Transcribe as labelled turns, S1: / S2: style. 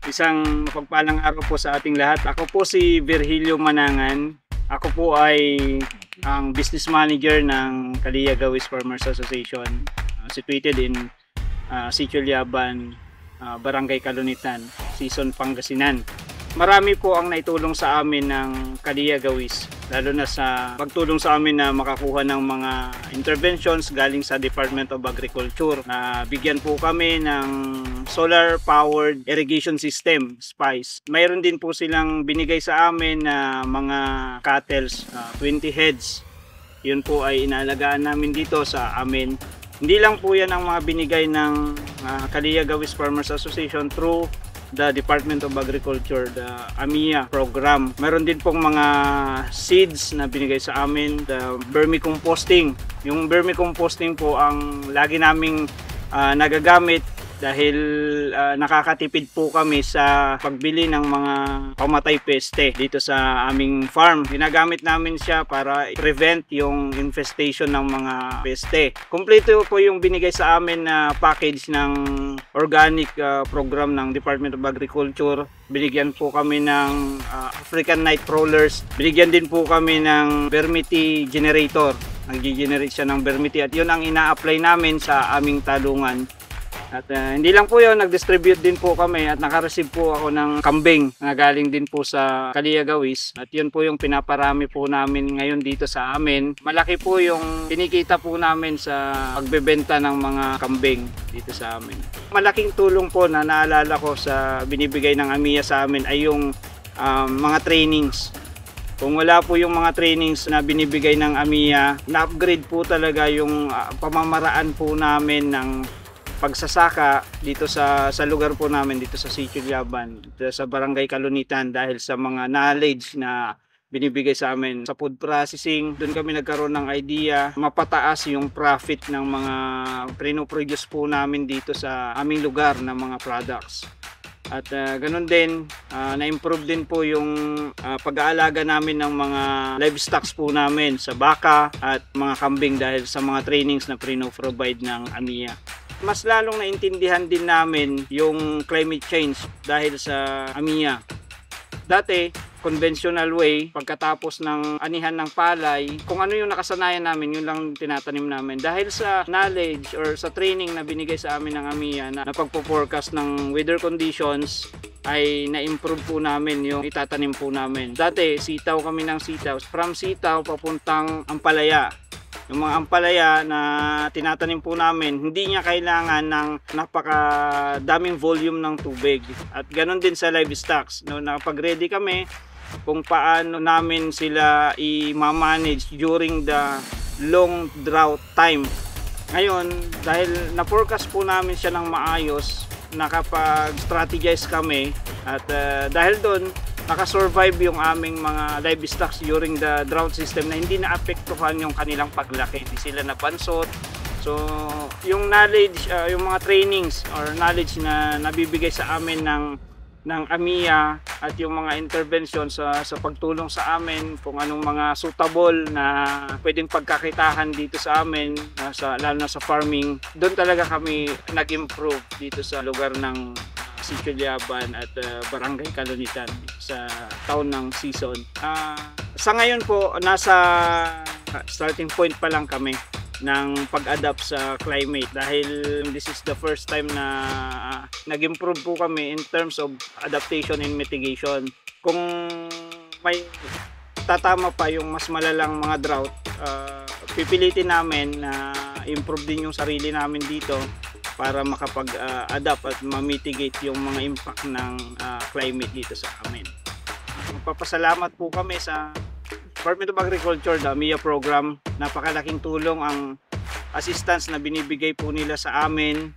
S1: Isang mapagpalang araw po sa ating lahat. Ako po si Virgilio Manangan. Ako po ay ang business manager ng Kalia Gawis Farmers Association, situated in Sitio Liaban, Barangay Kalunitan, Season Pangasinan. Marami po ang naitulong sa amin ng Kalia Gawis, lalo na sa pagtulong sa amin na makakuha ng mga interventions galing sa Department of Agriculture. Na bigyan po kami ng solar powered irrigation system, SPICE. Mayroon din po silang binigay sa amin na mga cattle, 20 heads. Yun po ay inaalagaan namin dito sa amin. Hindi lang po yan ang mga binigay ng Kalia Gawis Farmers Association through the Department of Agriculture, the AMIA program. Meron din pong mga seeds na binigay sa amin, the vermicomposting. Yung vermicomposting po ang lagi naming nagagamit dahil nakakatipid po kami sa pagbili ng mga pamatay peste dito sa aming farm. Ginagamit namin siya para prevent yung infestation ng mga peste. Kompleto po yung binigay sa amin na package ng organic program ng Department of Agriculture. Binigyan po kami ng African night crawlers. Binigyan din po kami ng vermity generator. Nag-generate siya ng vermity at yun ang ina-apply namin sa aming talungan. At hindi lang po yun, nag-distribute din po kami at nakareceive po ako ng kambing na galing din po sa Kalia Gawis. At yun po yung pinaparami po namin ngayon dito sa amin. Malaki po yung kinikita po namin sa pagbebenta ng mga kambing dito sa amin. Malaking tulong po na naalala ko sa binibigay ng AMIA sa amin ay yung mga trainings. Kung wala po yung mga trainings na binibigay ng AMIA, na-upgrade po talaga yung pamamaraan po namin ng pagsasaka dito sa lugar po namin dito sa Sitio Liaban, sa Barangay Kalunitan, dahil sa mga knowledge na binibigay sa amin sa food processing. Doon kami nagkaroon ng idea mapataas yung profit ng mga pinoproduce po namin dito sa aming lugar na mga products. At ganun din, na-improve din po yung pag-aalaga namin ng mga livestock po namin sa baka at mga kambing dahil sa mga trainings na provide ng AMIA. Mas lalong naintindihan din namin yung climate change dahil sa AMIA. Dati, conventional way, pagkatapos ng anihan ng palay, kung ano yung nakasanayan namin, yun lang tinatanim namin. Dahil sa knowledge or sa training na binigay sa amin ng AMIA na pagpo-forecast ng weather conditions, ay na-improve po namin yung itatanim po namin. Dati, sitaw kami ng sitaw. From sitaw, papuntang ampalaya. Yung mga ampalaya na tinatanim po namin, hindi niya kailangan ng napakadaming volume ng tubig. At ganoon din sa livestock. No, nakapag-ready kami kung paano namin sila i-manage during the long drought time. Ngayon, dahil na-forecast po namin siya ng maayos, nakapag-strategize kami at dahil doon, nakasurvive yung aming mga livestock during the drought system na hindi naapektuhan yung kanilang paglaki, hindi sila nabansot. So yung knowledge, yung mga trainings or knowledge na nabibigay sa amin ng AMIA at yung mga intervention sa pagtulong sa amin kung anong mga suitable na pwedeng pagkakitahan dito sa amin, lalo na sa farming, doon talaga kami nag-improve dito sa lugar ng Sitio Liaban at Barangay Kalunitan sa taon ng season. Sa ngayon po, nasa starting point pa lang kami ng pag-adapt sa climate dahil this is the first time na nag-improve po kami in terms of adaptation and mitigation. Kung may tatama pa yung mas malalang mga drought, pipilitin namin na improve din yung sarili namin dito para makapag-adapt at ma-mitigate yung mga impact ng climate dito sa amin. Magpapasalamat po kami sa Department of Agriculture, the AMIA program. Napakalaking tulong ang assistance na binibigay po nila sa amin